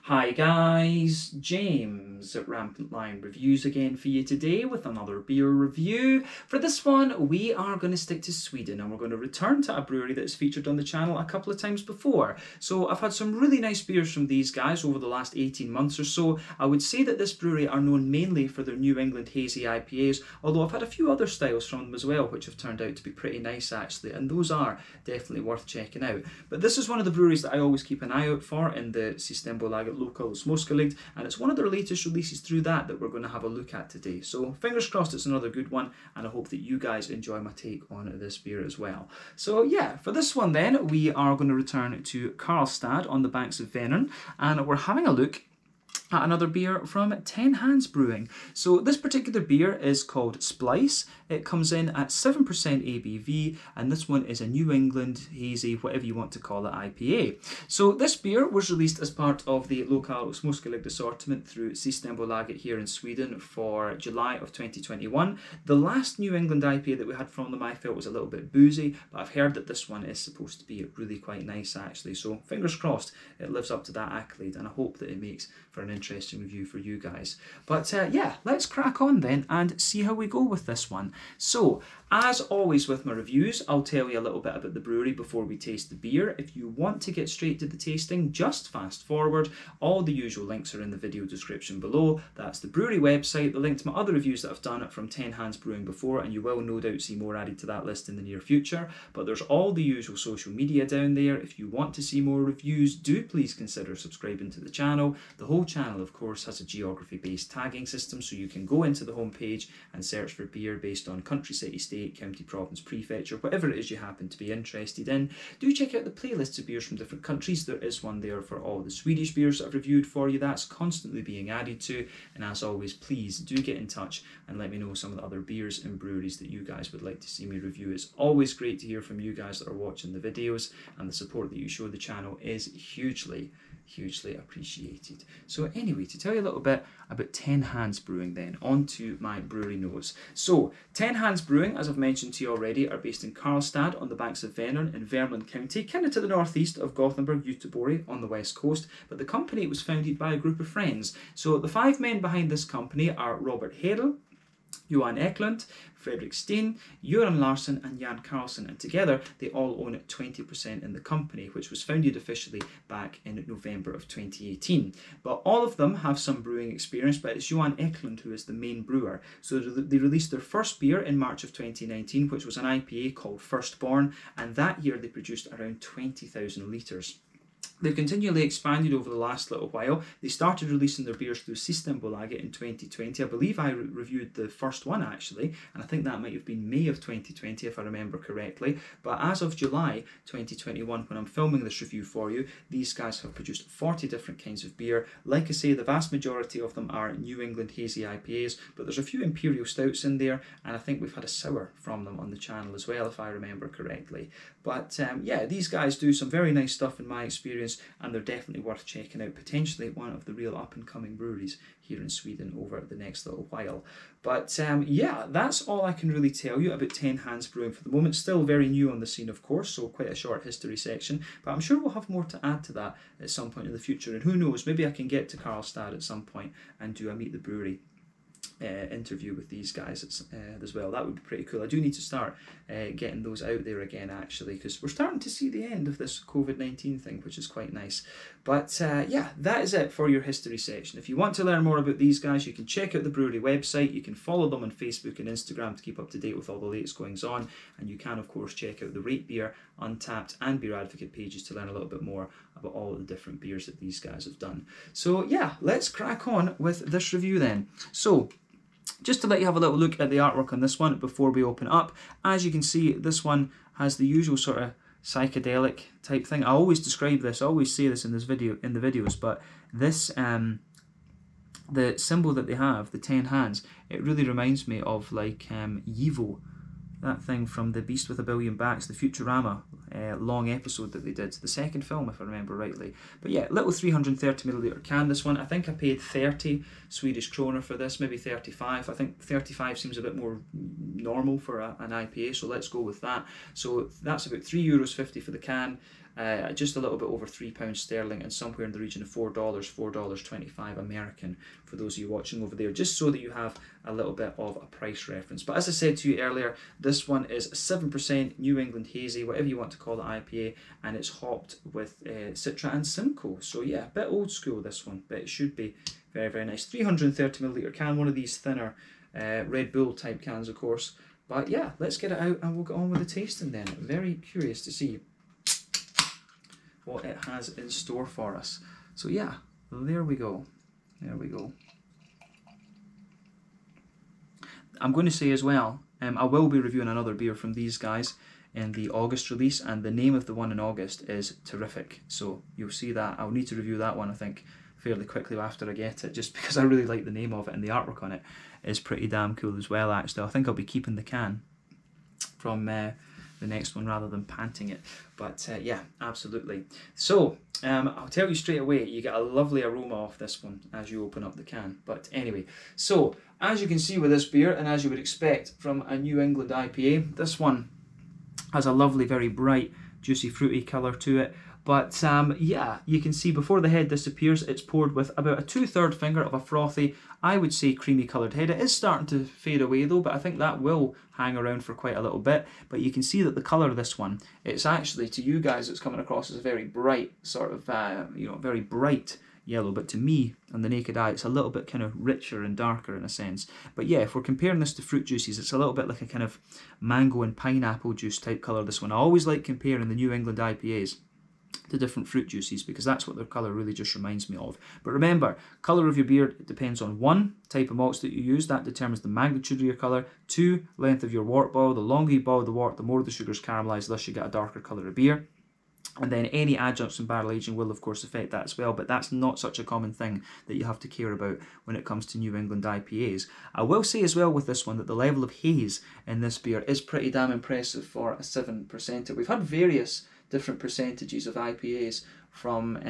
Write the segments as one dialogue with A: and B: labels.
A: Hi guys, James at Rampant Lion Reviews again for you today with another beer review. For this one, we are going to stick to Sweden and we're going to return to a brewery that's featured on the channel a couple of times before. So I've had some really nice beers from these guys over the last 18 months or so. I would say that this brewery are known mainly for their New England hazy IPAs, although I've had a few other styles from them as well, which have turned out to be pretty nice actually, and those are definitely worth checking out. But this is one of the breweries that I always keep an eye out for in the Systembolaget Local Småskaligt, and it's one of their latest releases through that we're going to have a look at today. So fingers crossed it's another good one, and I hope that you guys enjoy my take on this beer as well. So yeah, for this one then, we are going to return to Karlstad on the banks of Värmland, and we're having a look at another beer from 10 Hands Brewing. So this particular beer is called Splice. It comes in at 7% ABV, and this one is a New England hazy, whatever you want to call it, IPA. So this beer was released as part of the Local Småskaligt assortment through Systembolaget here in Sweden for July of 2021. The last New England IPA that we had from them I felt was a little bit boozy, but I've heard that this one is supposed to be really quite nice actually. So fingers crossed it lives up to that accolade, and I hope that it makes for an interesting review for you guys. But yeah, let's crack on then and see how we go with this one. So, as always with my reviews, I'll tell you a little bit about the brewery before we taste the beer. If you want to get straight to the tasting, just fast forward. All the usual links are in the video description below. That's the brewery website, the link to my other reviews that I've done from 10 Hands Brewing before, and you will no doubt see more added to that list in the near future. But there's all the usual social media down there. If you want to see more reviews, do please consider subscribing to the channel. The whole channel, of course, has a geography-based tagging system, so you can go into the homepage and search for beer based on country, city, state, county, province, prefecture, whatever it is you happen to be interested in. Do check out the playlists of beers from different countries. There is one there for all the Swedish beers that I've reviewed for you. That's constantly being added to. And as always, please do get in touch and let me know some of the other beers and breweries that you guys would like to see me review. It's always great to hear from you guys that are watching the videos, and the support that you show the channel is hugely appreciated. So anyway, to tell you a little bit about 10 Hands Brewing then, on to my brewery notes. So 10 Hands Brewing, as I've mentioned to you already, are based in Karlstad on the banks of Vänern in Värmland County, kind of to the northeast of Gothenburg, Göteborg on the west coast. But the company was founded by a group of friends. So the 5 men behind this company are Robert Hedl, Johan Eklund, Fredrik Steen, Göran Larsson and Jan Karlsson, and together they all own 20% in the company, which was founded officially back in November of 2018. But all of them have some brewing experience, but it's Johan Eklund who is the main brewer. So they released their first beer in March of 2019, which was an IPA called Firstborn, and that year they produced around 20,000 litres. They've continually expanded over the last little while. They started releasing their beers through Systembolaget in 2020. I believe I reviewed the first one actually, and I think that might have been May of 2020 if I remember correctly. But as of July 2021, when I'm filming this review for you, these guys have produced 40 different kinds of beer. Like I say, the vast majority of them are New England hazy IPAs, but there's a few imperial stouts in there, and I think we've had a sour from them on the channel as well, if I remember correctly. But yeah, these guys do some very nice stuff in my experience, and they're definitely worth checking out. Potentially one of the real up-and-coming breweries here in Sweden over the next little while. But yeah, that's all I can really tell you about 10 Hands Brewing for the moment. Still very new on the scene, of course, so quite a short history section, but I'm sure we'll have more to add to that at some point in the future. And who knows, maybe I can get to Karlstad at some point and do a Meet the Brewery interview with these guys as well. That would be pretty cool. I do need to start getting those out there again actually, because we're starting to see the end of this COVID-19 thing, which is quite nice. But yeah, that is it for your history section. If you want to learn more about these guys, you can check out the brewery website. You can follow them on Facebook and Instagram to keep up to date with all the latest goings on, and you can of course check out the Rate Beer, Untappd and Beer Advocate pages to learn a little bit more about all of the different beers that these guys have done. So yeah, let's crack on with this review then. So just to let you have a little look at the artwork on this one before we open it up, as you can see, this one has the usual sort of psychedelic type thing. I always describe this, I always say this in the videos, but this the symbol that they have, the 10 hands, it really reminds me of like Yivo, that thing from The Beast with a Billion Backs, the Futurama long episode that they did, the second film if I remember rightly. But yeah, little 330ml can, this one. I think I paid 30 Swedish kronor for this, maybe 35. I think 35 seems a bit more normal for an IPA, so let's go with that. So that's about €3.50 for the can. just a little bit over £3 sterling, and somewhere in the region of $4, $4.25 American for those of you watching over there, just so that you have a little bit of a price reference. But as I said to you earlier, this one is 7% New England Hazy, whatever you want to call it, IPA, and it's hopped with Citra and Simcoe. So yeah, a bit old school this one, but it should be very, very nice. 330ml can, one of these thinner Red Bull type cans, of course. But yeah, let's get it out and we'll get on with the tasting then. Very curious to see what it has in store for us. So yeah, there we go. There we go. I'm going to say as well, I will be reviewing another beer from these guys in the August release, and the name of the one in August is Terrific. So you'll see that. I'll need to review that one, I think, fairly quickly after I get it, just because I really like the name of it, and the artwork on it is pretty damn cool as well, actually. I think I'll be keeping the can from the next one rather than panting it. But yeah, absolutely. So I'll tell you straight away, you get a lovely aroma off this one as you open up the can. But anyway, so as you can see with this beer, and as you would expect from a New England IPA, this one has a lovely, very bright, juicy, fruity colour to it. But yeah, you can see before the head disappears, it's poured with about a 2/3 finger of a frothy, I would say creamy coloured head. It is starting to fade away though, but I think that will hang around for quite a little bit. But you can see that the colour of this one, it's actually, to you guys, it's coming across as a very bright, sort of, very bright yellow. But to me, on the naked eye, it's a little bit kind of richer and darker in a sense. But yeah, if we're comparing this to fruit juices, it's a little bit like a kind of mango and pineapple juice type colour, this one. I always like comparing the New England IPAs to different fruit juices because that's what their colour really just reminds me of. But remember, colour of your beer, it depends on 1, type of malts that you use, that determines the magnitude of your colour. 2, length of your wort boil. The longer you boil the wort, the more the sugars caramelise, thus you get a darker colour of beer. And then any adjuncts in barrel aging will of course affect that as well, but that's not such a common thing that you have to care about when it comes to New England IPAs. I will say as well with this one that the level of haze in this beer is pretty damn impressive for a 7%. We've had various different percentages of IPAs from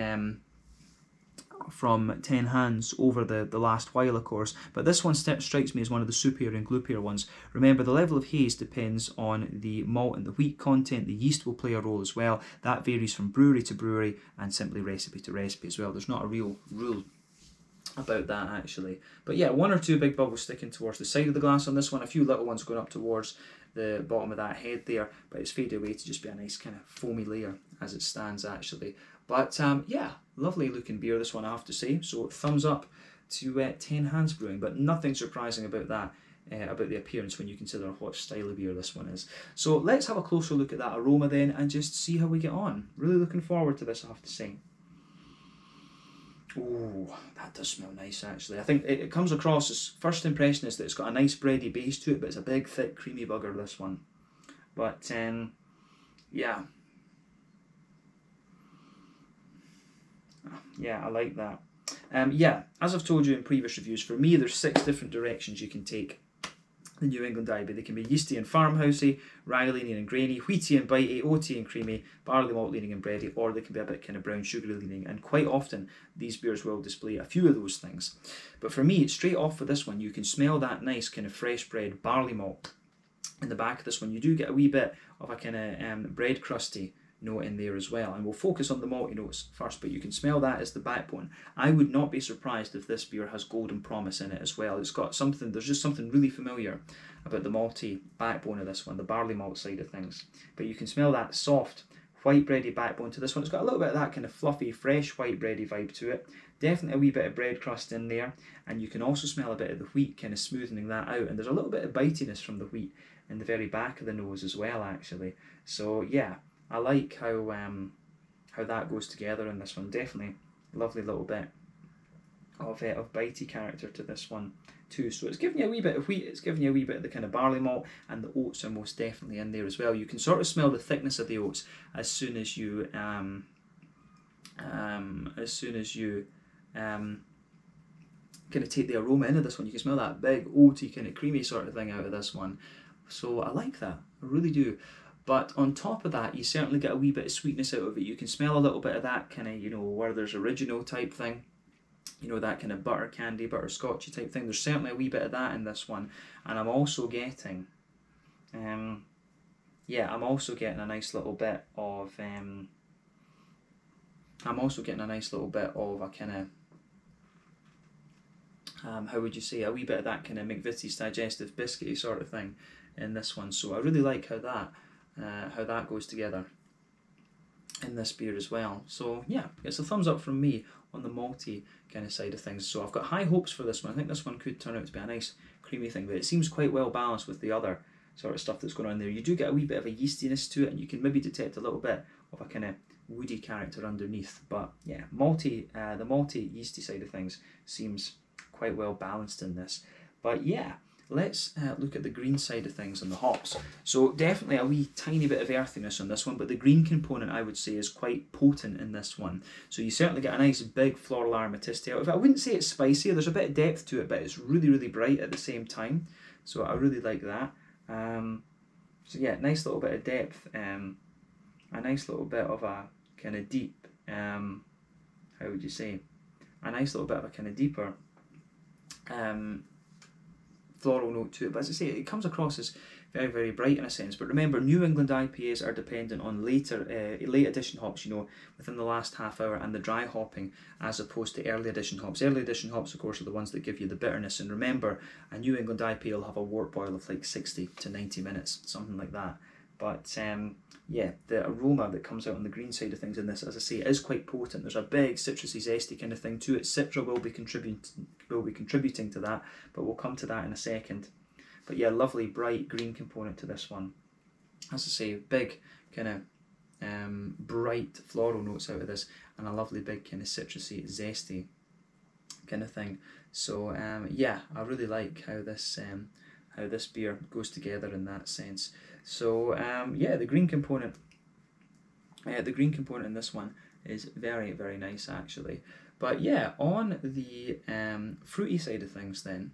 A: 10 Hands over the last while, of course, but this one strikes me as one of the soupier and gloopier ones. Remember, the level of haze depends on the malt and the wheat content. The yeast will play a role as well. That varies from brewery to brewery and simply recipe to recipe as well. There's not a real rule about that actually. But yeah, 1 or 2 big bubbles sticking towards the side of the glass on this one, a few little ones going up towards the bottom of that head there, but it's faded away to just be a nice kind of foamy layer as it stands actually. But yeah, lovely looking beer this one, I have to say. So thumbs up to 10 Hands Brewing, but nothing surprising about that, about the appearance when you consider what style of beer this one is. So let's have a closer look at that aroma then and just see how we get on. Really looking forward to this, I have to say. Oh, that does smell nice actually. I think it comes across as, first impression is that it's got a nice bready base to it, but it's a big, thick, creamy bugger, this one. But yeah. Yeah, I like that. Yeah, as I've told you in previous reviews, for me there's 6 different directions you can take the New England IPA. They can be yeasty and farmhousey, rye leaning and grainy, wheaty and bitey, oaty and creamy, barley malt leaning and bready, or they can be a bit kind of brown sugary leaning, and quite often these beers will display a few of those things. But for me, straight off with this one, you can smell that nice kind of fresh bread barley malt in the back of this one. You do get a wee bit of a kind of bread crusty note in there as well, and we'll focus on the malty notes first, but you can smell that as the backbone. I would not be surprised if this beer has golden promise in it as well. It's got something, there's just something really familiar about the malty backbone of this one, the barley malt side of things. But you can smell that soft white bready backbone to this one. It's got a little bit of that kind of fluffy, fresh white bready vibe to it. Definitely a wee bit of bread crust in there, and you can also smell a bit of the wheat kind of smoothing that out, and there's a little bit of bitiness from the wheat in the very back of the nose as well actually. So yeah, I like how that goes together in this one. Definitely lovely little bit of bitey character to this one too. So it's giving you a wee bit of wheat, it's giving you a wee bit of the kind of barley malt, and the oats are most definitely in there as well. You can sort of smell the thickness of the oats as soon as you kind of take the aroma into this one. You can smell that big oaty kind of creamy sort of thing out of this one. So I like that, I really do. But on top of that, you certainly get a wee bit of sweetness out of it. You can smell a little bit of that kind of, Werther's Original type thing. That kind of butter candy, butterscotchy type thing. There's certainly a wee bit of that in this one. And I'm also getting, I'm also getting a nice little bit of, I'm also getting a nice little bit of a kind of, how would you say, a wee bit of that kind of McVitie's digestive biscuity sort of thing in this one. So I really like how that goes together in this beer as well. So yeah, it's a thumbs up from me on the malty kind of side of things. So I've got high hopes for this one. I think this one could turn out to be a nice creamy thing, but it seems quite well balanced with the other sort of stuff that's going on there. You do get a wee bit of a yeastiness to it, and you can maybe detect a little bit of a kind of woody character underneath. But yeah, malty, the malty yeasty side of things seems quite well balanced in this. But yeah, let's look at the green side of things and the hops. So definitely a wee tiny bit of earthiness on this one, but the green component I would say is quite potent in this one. So you certainly get a nice big floral aromaticity out of it. I wouldn't say it's spicy, there's a bit of depth to it, but it's really, really bright at the same time. So I really like that. So yeah, nice little bit of depth, a nice little bit of a kind of deep, how would you say, a nice little bit of a kind of deeper floral note to it. But as I say, it comes across as very, very bright in a sense. But remember, New England IPAs are dependent on late edition hops, you know, within the last half hour, and the dry hopping, as opposed to early edition hops. Early edition hops, of course, are the ones that give you the bitterness. And remember, a New England IPA will have a wort boil of like 60 to 90 minutes, something like that. But yeah, the aroma that comes out on the green side of things in this, as I say, is quite potent. There's a big citrusy, zesty kind of thing to it. Citra will be contributing to that, but we'll come to that in a second. But yeah, lovely bright green component to this one. As I say, big kind of bright floral notes out of this, and a lovely big kind of citrusy, zesty kind of thing. So yeah, I really like how this beer goes together in that sense. So yeah, the green component in this one is very, very nice actually. But yeah, on the fruity side of things then,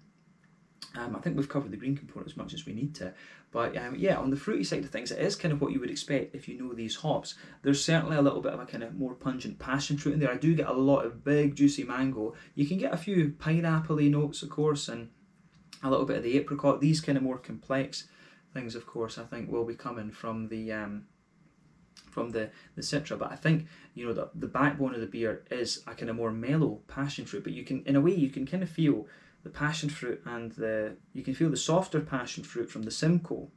A: I think we've covered the green component as much as we need to. But yeah, on the fruity side of things, it is kind of what you would expect if you know these hops. There's certainly a little bit of a kind of more pungent passion fruit in there. I do get a lot of big juicy mango. You can get a few pineapple-y notes, of course, and a little bit of the apricot. These kind of more complex things, of course, I think will be coming from the citra. But I think, you know, the backbone of the beer is a kind of more mellow passion fruit. But you can, in a way, you can kind of feel the passion fruit, and you can feel the softer passion fruit from the Simcoe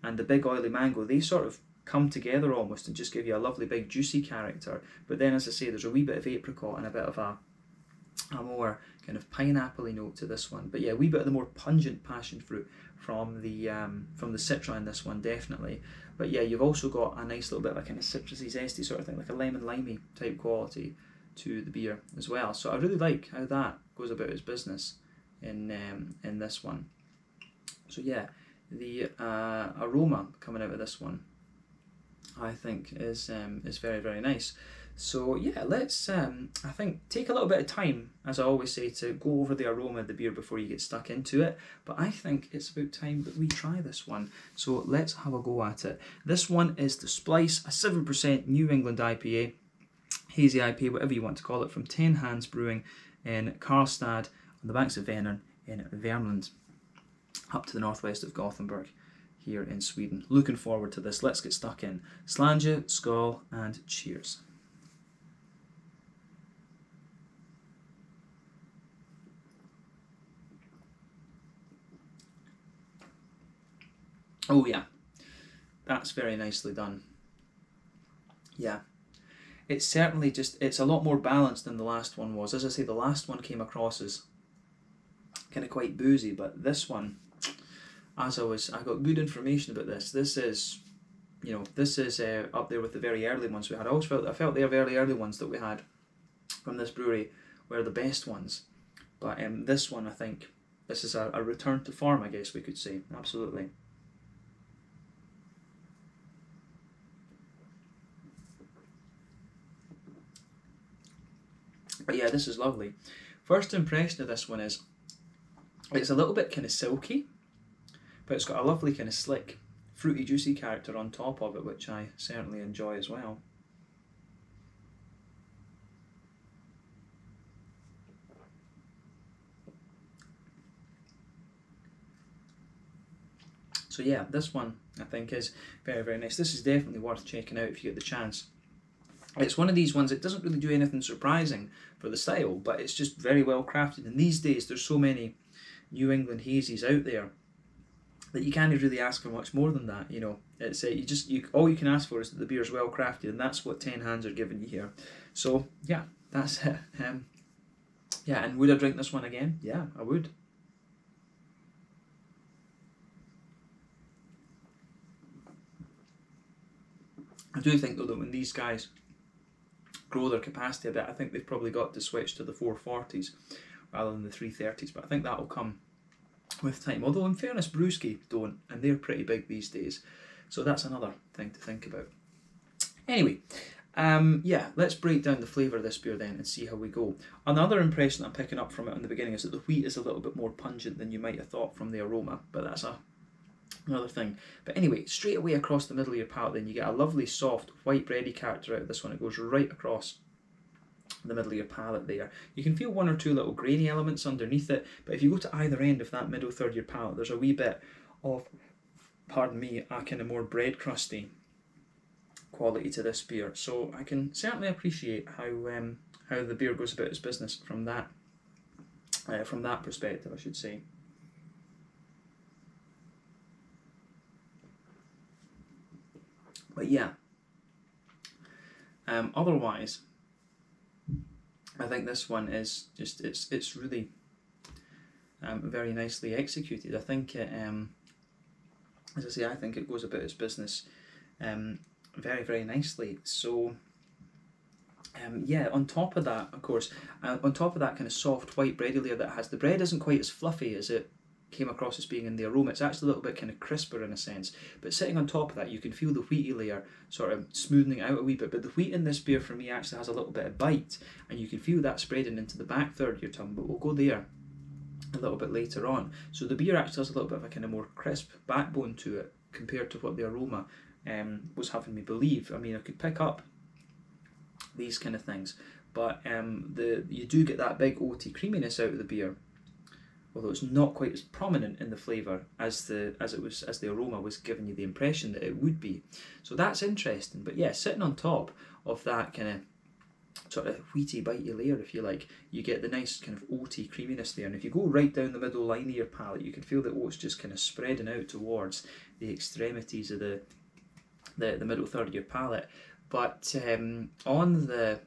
A: and the big oily mango. They sort of come together almost and just give you a lovely big juicy character. But then, as I say, there's a wee bit of apricot and a bit of a more kind of pineapple-y note to this one. But yeah, a wee bit of the more pungent passion fruit from the citra in this one, definitely. But yeah, you've also got a nice little bit of a kind of citrusy, zesty sort of thing, like a lemon limey type quality to the beer as well. So I really like how that goes about its business in this one. So yeah, the aroma coming out of this one, I think, is very, very nice. So yeah, let's I think take a little bit of time, as I always say, to go over the aroma of the beer before you get stuck into it. But I think it's about time that we try this one. So let's have a go at it. This one is the Splice, a 7% New England IPA, hazy IPA, whatever you want to call it, from 10 Hands Brewing in Karlstad on the banks of Vänern in Värmland, up to the northwest of Gothenburg here in Sweden. Looking forward to this. Let's get stuck in. Slange, skål, and cheers. Oh yeah, that's very nicely done. Yeah, it's certainly it's a lot more balanced than the last one was. As I say, the last one came across as kind of quite boozy, but this one, I got good information about this. This is, you know, this is up there with the very early ones we had. I felt the very early ones that we had from this brewery were the best ones. But this one, I think, this is a return to form, I guess we could say. Absolutely. But yeah, this is lovely. First impression of this one is it's a little bit kind of silky, but it's got a lovely kind of slick, fruity, juicy character on top of it, which I certainly enjoy as well. So yeah, this one I think is very, very nice. This is definitely worth checking out if you get the chance. It's one of these ones that doesn't really do anything surprising for the style, but it's just very well crafted. And these days there's so many New England hazies out there that you can't really ask for much more than that. You know, it's all you can ask for is that the beer is well crafted, and that's what 10 Hands are giving you here. So yeah, that's it. Yeah, and would I drink this one again? Yeah, I would. I do think though that when these guys grow their capacity a bit, I think they've probably got to switch to the 440s rather than the 330s, but I think that'll come with time. Although in fairness, Brewski don't, and they're pretty big these days, so that's another thing to think about. Anyway, yeah, let's break down the flavour of this beer then and see how we go. Another impression I'm picking up from it in the beginning is that the wheat is a little bit more pungent than you might have thought from the aroma, but that's another thing. But anyway, straight away across the middle of your palate then you get a lovely soft white bready character out of this one. It goes right across the middle of your palate there. You can feel one or two little grainy elements underneath it, but if you go to either end of that middle third of your palate, there's a wee bit of, pardon me, a kind of more bread crusty quality to this beer. So I can certainly appreciate how the beer goes about its business from that perspective, I should say. But yeah, otherwise, I think this one is just it's really very nicely executed. I think it, as I say, I think it goes about its business very, very nicely. So yeah, on top of that, of course, on top of that kind of soft white bready layer that it has, the bread isn't quite as fluffy as it came across as being in the aroma. It's actually a little bit kind of crisper in a sense, but sitting on top of that you can feel the wheaty layer sort of smoothing out a wee bit, but the wheat in this beer for me actually has a little bit of bite, and you can feel that spreading into the back third of your tongue, but we'll go there a little bit later on. So the beer actually has a little bit of a kind of more crisp backbone to it compared to what the aroma was having me believe. I mean, I could pick up these kind of things, but you do get that big oaty creaminess out of the beer, although it's not quite as prominent in the flavour as the aroma was giving you the impression that it would be. So that's interesting. But yeah, sitting on top of that kind of sort of wheaty bitey layer, if you like, you get the nice kind of oaty creaminess there. And if you go right down the middle line of your palate, you can feel the oats just kind of spreading out towards the extremities of the middle third of your palate. But on the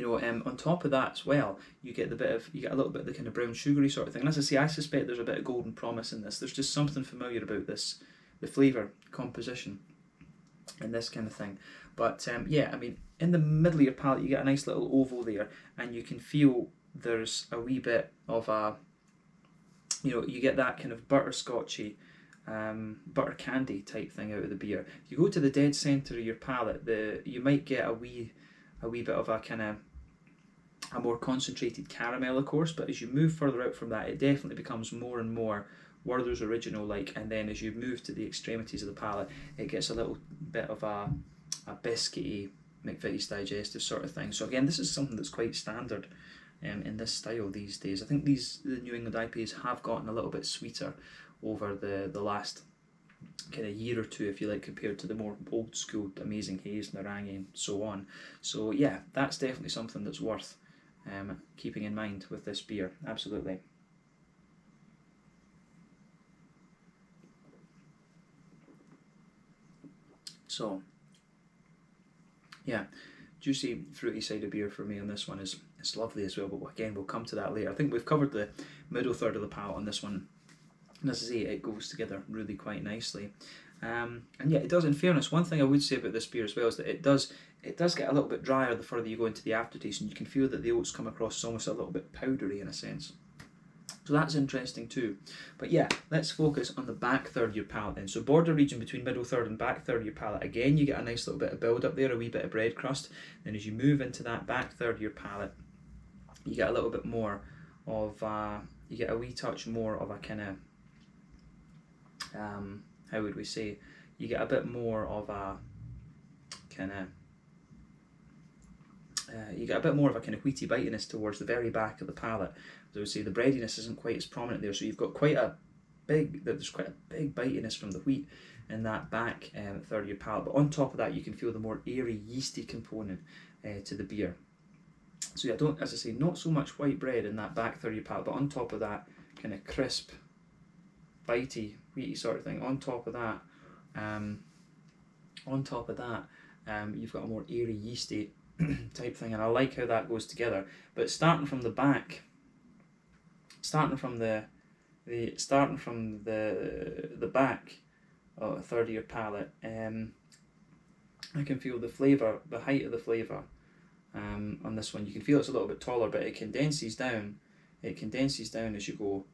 A: on top of that as well, you get a little bit of the kind of brown sugary sort of thing. And as I say, I suspect there's a bit of golden promise in this. There's just something familiar about this, the flavour composition and this kind of thing. But yeah, I mean, in the middle of your palate, you get a nice little oval there, and you can feel there's a wee bit of a, you get that kind of butterscotchy, butter candy type thing out of the beer. If you go to the dead centre of your palate, you might get a wee bit of a kind of a more concentrated caramel, of course, but as you move further out from that, it definitely becomes more and more Werther's Original like, and then as you move to the extremities of the palate, it gets a little bit of a biscuity McVitie's Digestive sort of thing. So again, this is something that's quite standard in this style these days. I think the New England IPAs have gotten a little bit sweeter over the last kind of year or two, if you like, compared to the more old school Amazing Haze, Narangi and so on. So yeah, that's definitely something that's worth keeping in mind with this beer, absolutely. So yeah, juicy fruity cider beer for me on this one is lovely as well, but again, we'll come to that later. I think we've covered the middle third of the palate on this one, and as I say, it goes together really quite nicely. And yeah, it does. In fairness, one thing I would say about this beer as well is that it does get a little bit drier the further you go into the aftertaste, and you can feel that the oats come across as almost a little bit powdery in a sense. So that's interesting too. But yeah, let's focus on the back third of your palate then. So border region between middle third and back third of your palate. Again, you get a nice little bit of build up there, a wee bit of bread crust. Then as you move into that back third of your palate, you get a little bit more of you get a wee touch more of a kind of how would we say, you get a bit more of a kind of you get a bit more of a kind of wheaty bitiness towards the very back of the palate. As I would say, the breadiness isn't quite as prominent there, so you've got there's quite a big bitiness from the wheat in that back third of your palate. But on top of that, you can feel the more airy, yeasty component to the beer. So yeah, as I say, not so much white bread in that back third of your palate, but on top of that, kind of crisp, bitey, wheaty sort of thing. On top of that, you've got a more airy, yeasty type thing, and I like how that goes together. But starting from the back, starting from the back third of your palate, I can feel the flavour, the height of the flavour on this one. You can feel it's a little bit taller, but it condenses down. It condenses down as you go,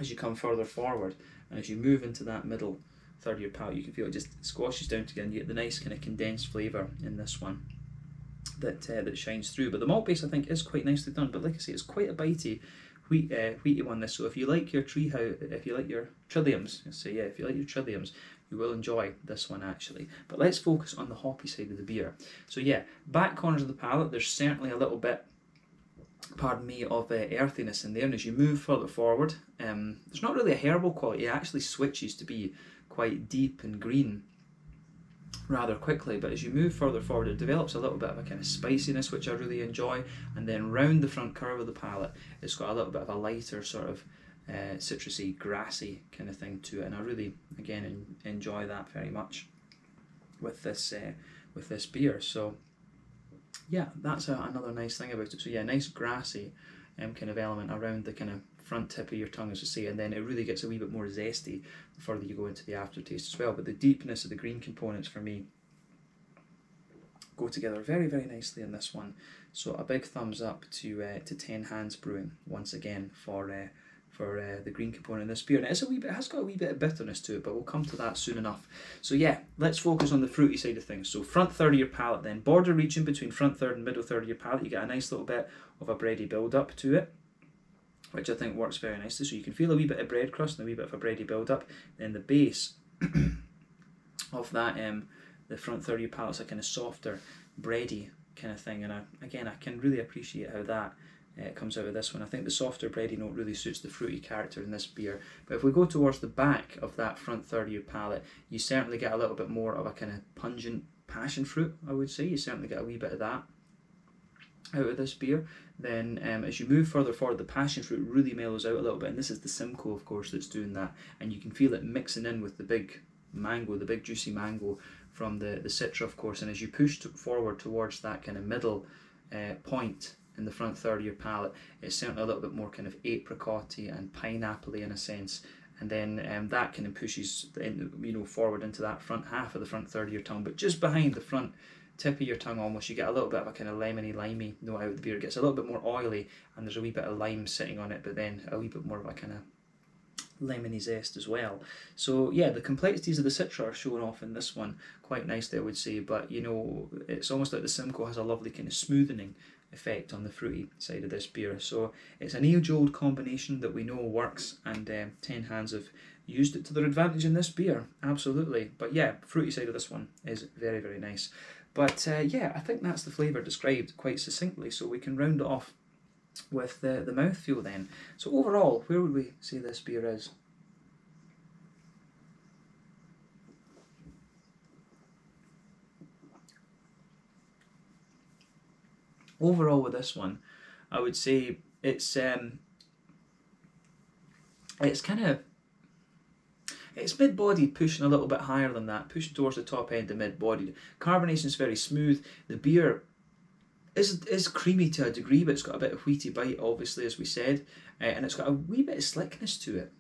A: as you come further forward, and as you move into that middle third of your palate, you can feel it just squashes down together, and you get the nice kind of condensed flavour in this one that shines through. But the malt base, I think, is quite nicely done. But like I say, it's quite a bitey, wheaty one. This, so if you like your if you like your trilliums, if you like your trilliums, you will enjoy this one actually. But let's focus on the hoppy side of the beer. So yeah, back corners of the palate, there's certainly a little bit, pardon me, of earthiness in there, and as you move further forward, there's not really a herbal quality. It actually switches to be quite deep and green rather quickly, but as you move further forward, it develops a little bit of a kind of spiciness, which I really enjoy, and then round the front curve of the palate, it's got a little bit of a lighter sort of citrusy, grassy kind of thing to it, and I really, again, enjoy that very much with this beer. So yeah, that's another nice thing about it. So yeah, nice grassy kind of element around the kind of front tip of your tongue, as I say, and then it really gets a wee bit more zesty the further you go into the aftertaste as well. But the deepness of the green components for me go together very, very nicely in this one. So a big thumbs up to 10 Hands Brewing once again for the green component in this beer. And it has got a wee bit of bitterness to it, but we'll come to that soon enough. So yeah, let's focus on the fruity side of things. So front third of your palate then, border region between front third and middle third of your palate, you get a nice little bit of a bready build up to it, which I think works very nicely. So you can feel a wee bit of bread crust and a wee bit of a bready build up. Then the base of that, the front third of your palate is a kind of softer, bready kind of thing. And again, I can really appreciate how that comes out of this one. I think the softer bready note really suits the fruity character in this beer. But if we go towards the back of that front third of your palate, you certainly get a little bit more of a kind of pungent passion fruit, I would say. You certainly get a wee bit of that out of this beer. Then as you move further forward, the passion fruit really mellows out a little bit, and this is the Simcoe, of course, that's doing that, and you can feel it mixing in with the big mango, the big juicy mango from the Citra, of course. And as you push forward towards that kind of middle point in the front third of your palate, it's certainly a little bit more kind of apricot-y and pineapple-y in a sense, and then that kind of pushes forward into that front half of the front third of your tongue. But just behind the front tip of your tongue almost, you get a little bit of a kind of lemony, limey note out of the beer. It gets a little bit more oily, and there's a wee bit of lime sitting on it, but then a wee bit more of a kind of lemony zest as well. So yeah, the complexities of the Citra are shown off in this one quite nicely, I would say, but it's almost like the Simcoe has a lovely kind of smoothening effect on the fruity side of this beer. So it's an age-old combination that we know works, and 10 Hands have used it to their advantage in this beer, absolutely. But yeah, fruity side of this one is very, very nice. But yeah, I think that's the flavour described quite succinctly, so we can round it off with the mouthfeel then. So overall, where would we say this beer is? Overall with this one, I would say it's mid-bodied, pushing a little bit higher than that, pushing towards the top end of mid-bodied. Carbonation is very smooth. The beer is creamy to a degree, but it's got a bit of wheaty bite, obviously, as we said, and it's got a wee bit of slickness to it.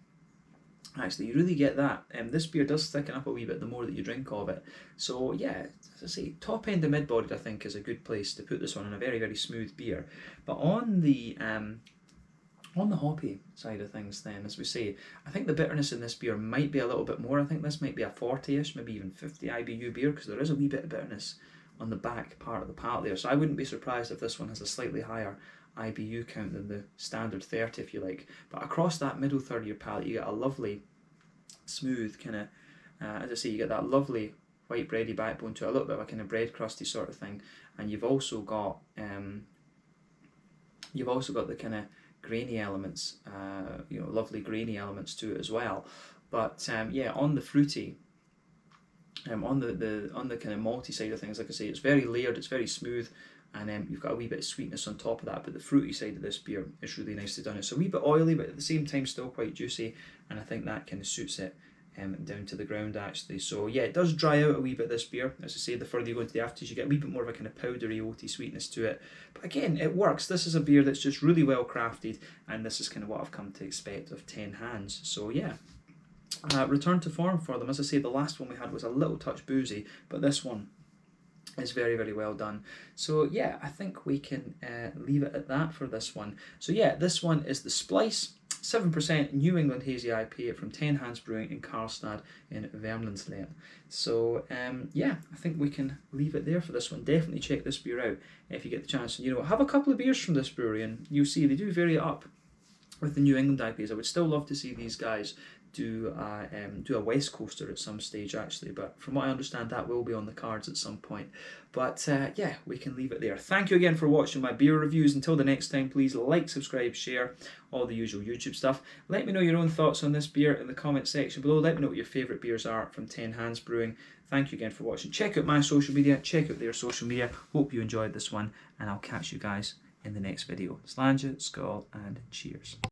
A: Actually, you really get that. This beer does thicken up a wee bit the more that you drink of it. So yeah, as I say, top end of mid-bodied I think is a good place to put this one, in a very, very smooth beer. But on the hoppy side of things then, as we say, I think the bitterness in this beer might be a little bit more. I think this might be a 40-ish, maybe even 50 IBU beer, because there is a wee bit of bitterness on the back part of the palate there. So I wouldn't be surprised if this one has a slightly higher IBU count than the standard 30, if you like. But across that middle third of your palate, you get a lovely, smooth kind of, as I say, you get that lovely white bready backbone to it, a little bit of a kind of bread crusty sort of thing, and you've also got the kind of grainy elements, lovely grainy elements to it as well. But yeah, on the fruity, on the kind of malty side of things, like I say, it's very layered, it's very smooth, and you've got a wee bit of sweetness on top of that. But the fruity side of this beer is really nicely done. It's a wee bit oily, but at the same time still quite juicy, and I think that kind of suits it down to the ground actually. So yeah, it does dry out a wee bit, this beer. As I say, the further you go into the aftertaste, you get a wee bit more of a kind of powdery, oaty sweetness to it. But again, it works. This is a beer that's just really well crafted, and this is kind of what I've come to expect of 10 Hands. So yeah. Return to form for them. As I say, the last one we had was a little touch boozy, but this one is very, very well done. So yeah, I think we can leave it at that for this one. So yeah, this one is the Splice 7% New England Hazy IPA from 10 Hands Brewing in Karlstad in Värmland. So yeah, I think we can leave it there for this one. Definitely check this beer out if you get the chance. And you know, have a couple of beers from this brewery, and you'll see they do vary it up with the New England IPAs. I would still love to see these guys do a West Coaster at some stage actually, but from what I understand that will be on the cards at some point. But yeah, we can leave it there. Thank you again for watching my beer reviews. Until the next time, please like, subscribe, share, all the usual YouTube stuff. Let me know your own thoughts on this beer in the comment section below. Let me know what your favourite beers are from 10 Hands Brewing. Thank you again for watching. Check out my social media, check out their social media. Hope you enjoyed this one, and I'll catch you guys in the next video. Slàinte, skål, and cheers.